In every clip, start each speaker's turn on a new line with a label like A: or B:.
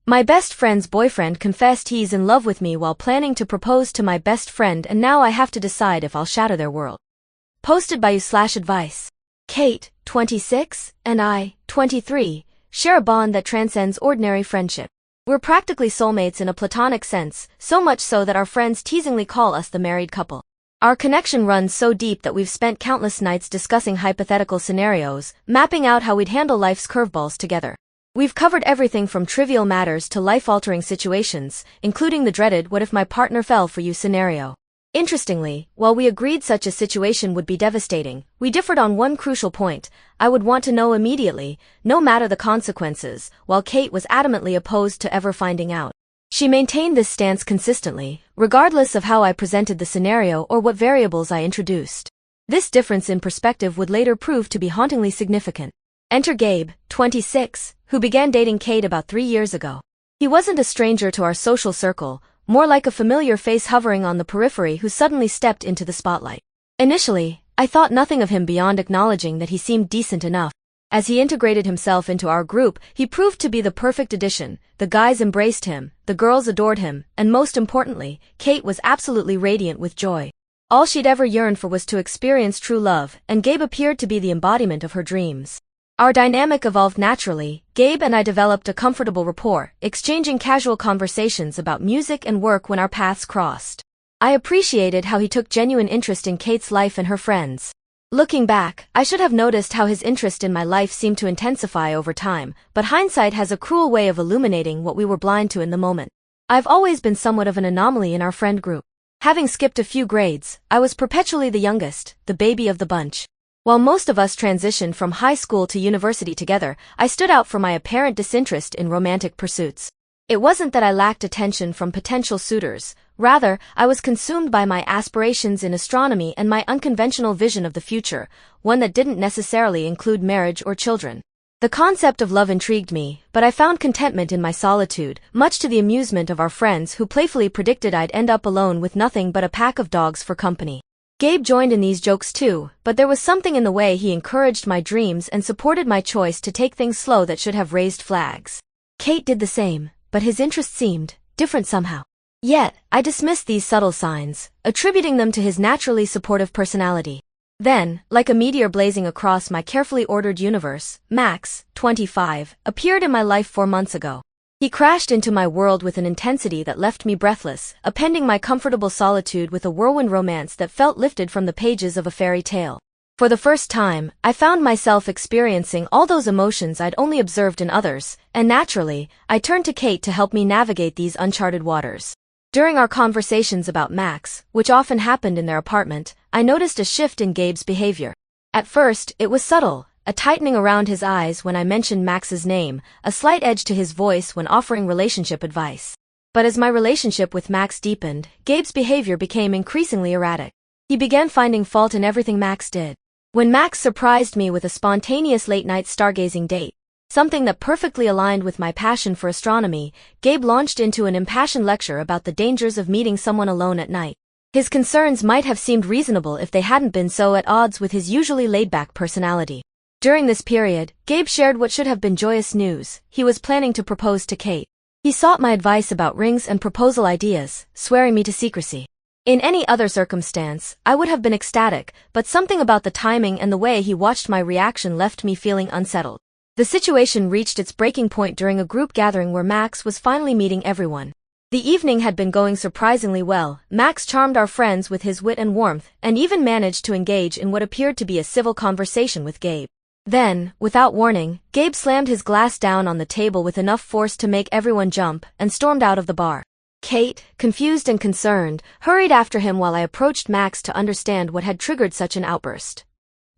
A: My best friend's boyfriend confessed he's in love with me while planning to propose to my best friend, and now I have to decide if I'll shatter their world. Posted by you/advice. Kate, 26, and I, 23, share a bond that transcends ordinary friendship. We're practically soulmates in a platonic sense, so much so that our friends teasingly call us the married couple. Our connection runs so deep that we've spent countless nights discussing hypothetical scenarios, mapping out how we'd handle life's curveballs together. We've covered everything from trivial matters to life-altering situations, including the dreaded "what if my partner fell for you" scenario. Interestingly, while we agreed such a situation would be devastating, we differed on one crucial point. I would want to know immediately, no matter the consequences, while Kate was adamantly opposed to ever finding out. She maintained this stance consistently, regardless of how I presented the scenario or what variables I introduced. This difference in perspective would later prove to be hauntingly significant. Enter Gabe, 26, who began dating Kate about 3 years ago. He wasn't a stranger to our social circle, more like a familiar face hovering on the periphery who suddenly stepped into the spotlight. Initially, I thought nothing of him beyond acknowledging that he seemed decent enough. As he integrated himself into our group, he proved to be the perfect addition. The guys embraced him, the girls adored him, and most importantly, Kate was absolutely radiant with joy. All she'd ever yearned for was to experience true love, and Gabe appeared to be the embodiment of her dreams. Our dynamic evolved naturally. Gabe and I developed a comfortable rapport, exchanging casual conversations about music and work when our paths crossed. I appreciated how he took genuine interest in Kate's life and her friends. Looking back, I should have noticed how his interest in my life seemed to intensify over time, but hindsight has a cruel way of illuminating what we were blind to in the moment. I've always been somewhat of an anomaly in our friend group. Having skipped a few grades, I was perpetually the youngest, the baby of the bunch. While most of us transitioned from high school to university together, I stood out for my apparent disinterest in romantic pursuits. It wasn't that I lacked attention from potential suitors, rather, I was consumed by my aspirations in astronomy and my unconventional vision of the future, one that didn't necessarily include marriage or children. The concept of love intrigued me, but I found contentment in my solitude, much to the amusement of our friends who playfully predicted I'd end up alone with nothing but a pack of dogs for company. Gabe joined in these jokes too, but there was something in the way he encouraged my dreams and supported my choice to take things slow that should have raised flags. Kate did the same, but his interest seemed different somehow. Yet, I dismissed these subtle signs, attributing them to his naturally supportive personality. Then, like a meteor blazing across my carefully ordered universe, Max, 25, appeared in my life 4 months ago. He crashed into my world with an intensity that left me breathless, appending my comfortable solitude with a whirlwind romance that felt lifted from the pages of a fairy tale. For the first time, I found myself experiencing all those emotions I'd only observed in others, and naturally, I turned to Kate to help me navigate these uncharted waters. During our conversations about Max, which often happened in their apartment, I noticed a shift in Gabe's behavior. At first, it was subtle. A tightening around his eyes when I mentioned Max's name, a slight edge to his voice when offering relationship advice. But as my relationship with Max deepened, Gabe's behavior became increasingly erratic. He began finding fault in everything Max did. When Max surprised me with a spontaneous late-night stargazing date, something that perfectly aligned with my passion for astronomy, Gabe launched into an impassioned lecture about the dangers of meeting someone alone at night. His concerns might have seemed reasonable if they hadn't been so at odds with his usually laid-back personality. During this period, Gabe shared what should have been joyous news. He was planning to propose to Kate. He sought my advice about rings and proposal ideas, swearing me to secrecy. In any other circumstance, I would have been ecstatic, but something about the timing and the way he watched my reaction left me feeling unsettled. The situation reached its breaking point during a group gathering where Max was finally meeting everyone. The evening had been going surprisingly well. Max charmed our friends with his wit and warmth, and even managed to engage in what appeared to be a civil conversation with Gabe. Then, without warning, Gabe slammed his glass down on the table with enough force to make everyone jump, and stormed out of the bar. Kate, confused and concerned, hurried after him while I approached Max to understand what had triggered such an outburst.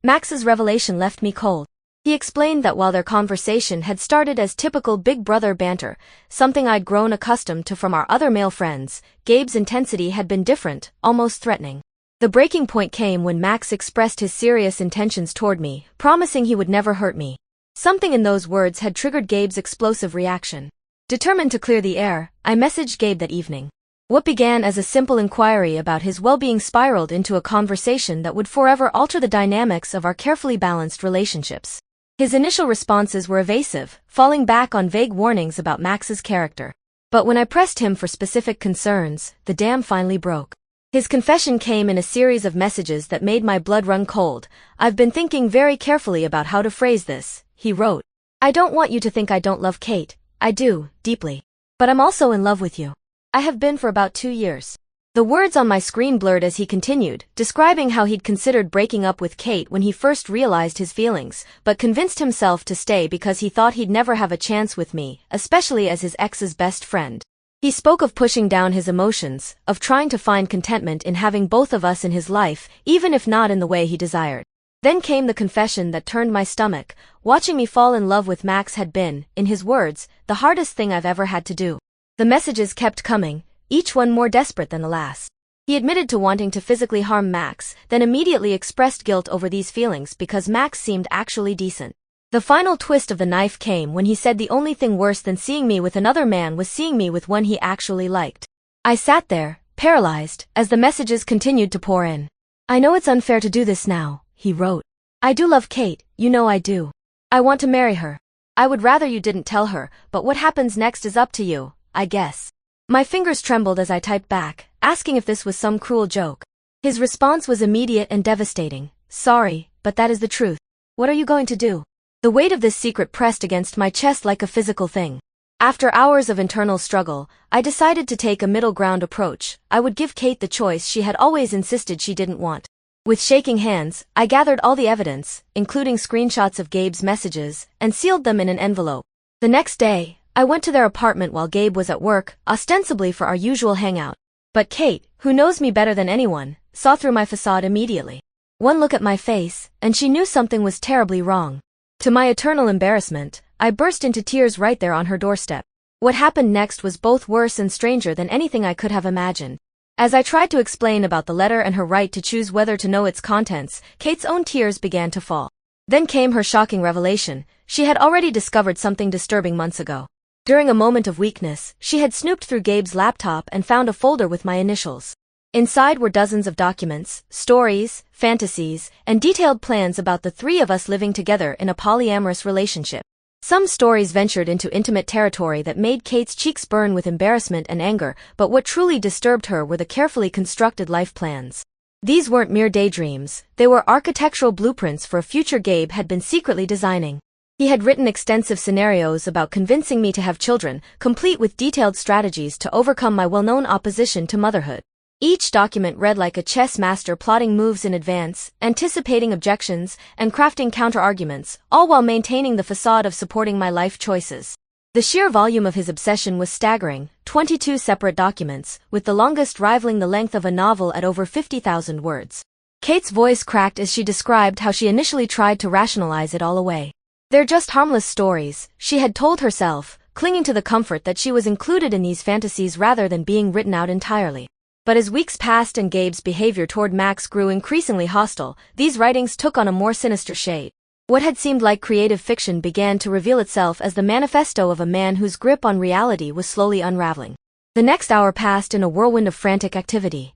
A: Max's revelation left me cold. He explained that while their conversation had started as typical big brother banter, something I'd grown accustomed to from our other male friends, Gabe's intensity had been different, almost threatening. The breaking point came when Max expressed his serious intentions toward me, promising he would never hurt me. Something in those words had triggered Gabe's explosive reaction. Determined to clear the air, I messaged Gabe that evening. What began as a simple inquiry about his well-being spiraled into a conversation that would forever alter the dynamics of our carefully balanced relationships. His initial responses were evasive, falling back on vague warnings about Max's character. But when I pressed him for specific concerns, the dam finally broke. His confession came in a series of messages that made my blood run cold. "I've been thinking very carefully about how to phrase this," he wrote. "I don't want you to think I don't love Kate. I do, deeply. But I'm also in love with you. I have been for about 2 years." The words on my screen blurred as he continued, describing how he'd considered breaking up with Kate when he first realized his feelings, but convinced himself to stay because he thought he'd never have a chance with me, especially as his ex's best friend. He spoke of pushing down his emotions, of trying to find contentment in having both of us in his life, even if not in the way he desired. Then came the confession that turned my stomach. Watching me fall in love with Max had been, in his words, the hardest thing I've ever had to do. The messages kept coming, each one more desperate than the last. He admitted to wanting to physically harm Max, then immediately expressed guilt over these feelings because Max seemed actually decent. The final twist of the knife came when he said the only thing worse than seeing me with another man was seeing me with one he actually liked. I sat there, paralyzed, as the messages continued to pour in. "I know it's unfair to do this now," he wrote. "I do love Kate, you know I do. I want to marry her. I would rather you didn't tell her, but what happens next is up to you, I guess." My fingers trembled as I typed back, asking if this was some cruel joke. His response was immediate and devastating. "Sorry, but that is the truth. What are you going to do?" The weight of this secret pressed against my chest like a physical thing. After hours of internal struggle, I decided to take a middle ground approach. I would give Kate the choice she had always insisted she didn't want. With shaking hands, I gathered all the evidence, including screenshots of Gabe's messages, and sealed them in an envelope. The next day, I went to their apartment while Gabe was at work, ostensibly for our usual hangout. But Kate, who knows me better than anyone, saw through my facade immediately. One look at my face, and she knew something was terribly wrong. To my eternal embarrassment, I burst into tears right there on her doorstep. What happened next was both worse and stranger than anything I could have imagined. As I tried to explain about the letter and her right to choose whether to know its contents, Kate's own tears began to fall. Then came her shocking revelation. She had already discovered something disturbing months ago. During a moment of weakness, she had snooped through Gabe's laptop and found a folder with my initials. Inside were dozens of documents, stories, fantasies, and detailed plans about the three of us living together in a polyamorous relationship. Some stories ventured into intimate territory that made Kate's cheeks burn with embarrassment and anger, but what truly disturbed her were the carefully constructed life plans. These weren't mere daydreams, they were architectural blueprints for a future Gabe had been secretly designing. He had written extensive scenarios about convincing me to have children, complete with detailed strategies to overcome my well-known opposition to motherhood. Each document read like a chess master plotting moves in advance, anticipating objections, and crafting counter-arguments, all while maintaining the facade of supporting my life choices. The sheer volume of his obsession was staggering, 22 separate documents, with the longest rivaling the length of a novel at over 50,000 words. Kate's voice cracked as she described how she initially tried to rationalize it all away. "They're just harmless stories," she had told herself, clinging to the comfort that she was included in these fantasies rather than being written out entirely. But as weeks passed and Gabe's behavior toward Max grew increasingly hostile, these writings took on a more sinister shade. What had seemed like creative fiction began to reveal itself as the manifesto of a man whose grip on reality was slowly unraveling. The next hour passed in a whirlwind of frantic activity.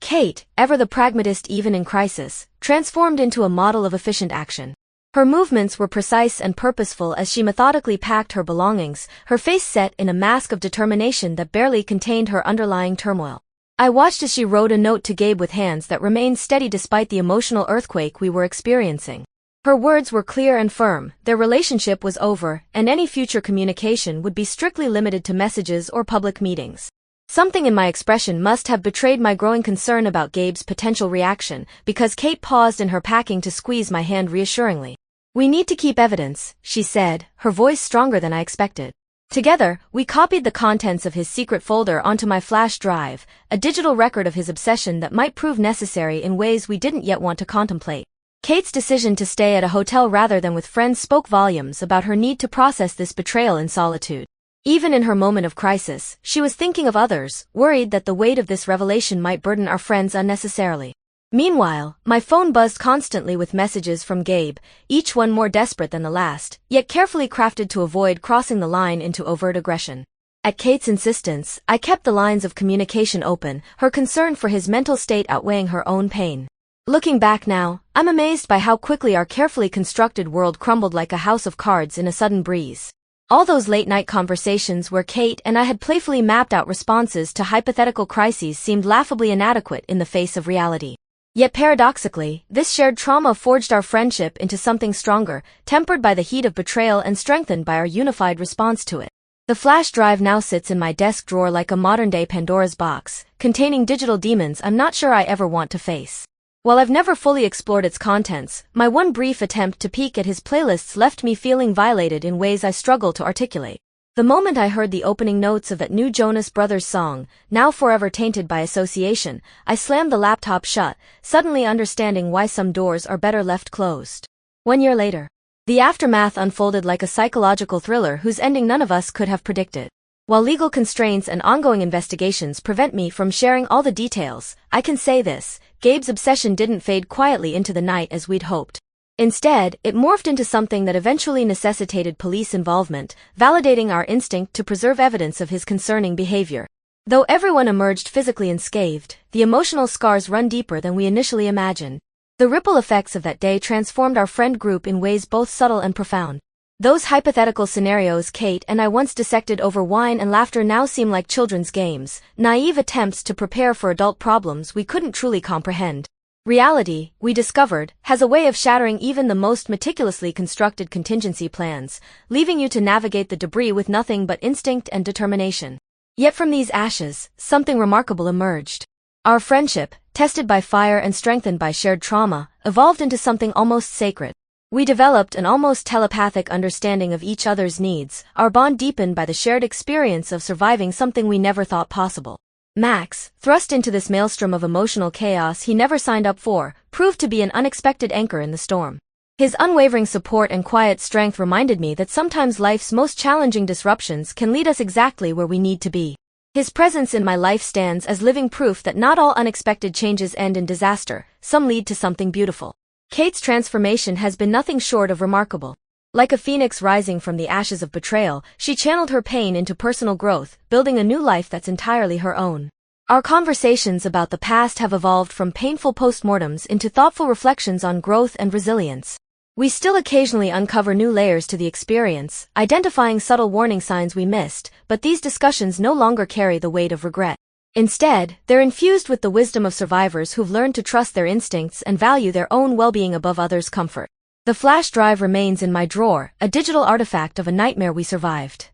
A: Kate, ever the pragmatist even in crisis, transformed into a model of efficient action. Her movements were precise and purposeful as she methodically packed her belongings, her face set in a mask of determination that barely contained her underlying turmoil. I watched as she wrote a note to Gabe with hands that remained steady despite the emotional earthquake we were experiencing. Her words were clear and firm, their relationship was over, and any future communication would be strictly limited to messages or public meetings. Something in my expression must have betrayed my growing concern about Gabe's potential reaction, because Kate paused in her packing to squeeze my hand reassuringly. "We need to keep evidence," she said, her voice stronger than I expected. Together, we copied the contents of his secret folder onto my flash drive, a digital record of his obsession that might prove necessary in ways we didn't yet want to contemplate. Kate's decision to stay at a hotel rather than with friends spoke volumes about her need to process this betrayal in solitude. Even in her moment of crisis, she was thinking of others, worried that the weight of this revelation might burden our friends unnecessarily. Meanwhile, my phone buzzed constantly with messages from Gabe, each one more desperate than the last, yet carefully crafted to avoid crossing the line into overt aggression. At Kate's insistence, I kept the lines of communication open, her concern for his mental state outweighing her own pain. Looking back now, I'm amazed by how quickly our carefully constructed world crumbled like a house of cards in a sudden breeze. All those late-night conversations where Kate and I had playfully mapped out responses to hypothetical crises seemed laughably inadequate in the face of reality. Yet paradoxically, this shared trauma forged our friendship into something stronger, tempered by the heat of betrayal and strengthened by our unified response to it. The flash drive now sits in my desk drawer like a modern-day Pandora's box, containing digital demons I'm not sure I ever want to face. While I've never fully explored its contents, my one brief attempt to peek at his playlists left me feeling violated in ways I struggle to articulate. The moment I heard the opening notes of that new Jonas Brothers song, now forever tainted by association, I slammed the laptop shut, suddenly understanding why some doors are better left closed. 1 year later, the aftermath unfolded like a psychological thriller whose ending none of us could have predicted. While legal constraints and ongoing investigations prevent me from sharing all the details, I can say this: Gabe's obsession didn't fade quietly into the night as we'd hoped. Instead, it morphed into something that eventually necessitated police involvement, validating our instinct to preserve evidence of his concerning behavior. Though everyone emerged physically unscathed, the emotional scars run deeper than we initially imagined. The ripple effects of that day transformed our friend group in ways both subtle and profound. Those hypothetical scenarios Kate and I once dissected over wine and laughter now seem like children's games, naive attempts to prepare for adult problems we couldn't truly comprehend. Reality, we discovered, has a way of shattering even the most meticulously constructed contingency plans, leaving you to navigate the debris with nothing but instinct and determination. Yet from these ashes, something remarkable emerged. Our friendship, tested by fire and strengthened by shared trauma, evolved into something almost sacred. We developed an almost telepathic understanding of each other's needs, our bond deepened by the shared experience of surviving something we never thought possible. Max, thrust into this maelstrom of emotional chaos he never signed up for, proved to be an unexpected anchor in the storm. His unwavering support and quiet strength reminded me that sometimes life's most challenging disruptions can lead us exactly where we need to be. His presence in my life stands as living proof that not all unexpected changes end in disaster, some lead to something beautiful. Kate's transformation has been nothing short of remarkable. Like a phoenix rising from the ashes of betrayal, she channeled her pain into personal growth, building a new life that's entirely her own. Our conversations about the past have evolved from painful postmortems into thoughtful reflections on growth and resilience. We still occasionally uncover new layers to the experience, identifying subtle warning signs we missed, but these discussions no longer carry the weight of regret. Instead, they're infused with the wisdom of survivors who've learned to trust their instincts and value their own well-being above others' comfort. The flash drive remains in my drawer, a digital artifact of a nightmare we survived.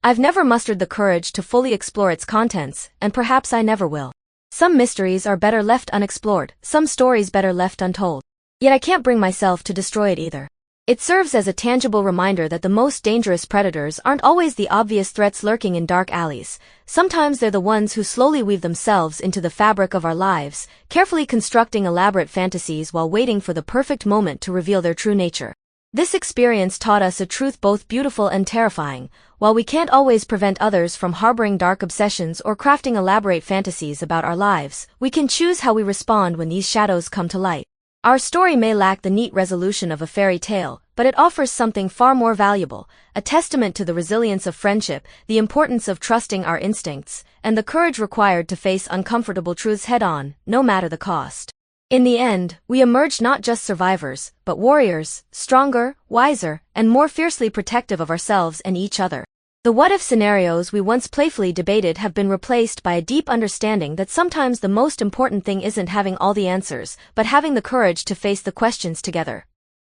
A: I've never mustered the courage to fully explore its contents, and perhaps I never will. Some mysteries are better left unexplored, some stories better left untold. Yet I can't bring myself to destroy it either. It serves as a tangible reminder that the most dangerous predators aren't always the obvious threats lurking in dark alleys. Sometimes they're the ones who slowly weave themselves into the fabric of our lives, carefully constructing elaborate fantasies while waiting for the perfect moment to reveal their true nature. This experience taught us a truth both beautiful and terrifying. While we can't always prevent others from harboring dark obsessions or crafting elaborate fantasies about our lives, we can choose how we respond when these shadows come to light. Our story may lack the neat resolution of a fairy tale, but it offers something far more valuable, a testament to the resilience of friendship, the importance of trusting our instincts, and the courage required to face uncomfortable truths head-on, no matter the cost. In the end, we emerged not just survivors, but warriors, stronger, wiser, and more fiercely protective of ourselves and each other. The what-if scenarios we once playfully debated have been replaced by a deep understanding that sometimes the most important thing isn't having all the answers, but having the courage to face the questions together.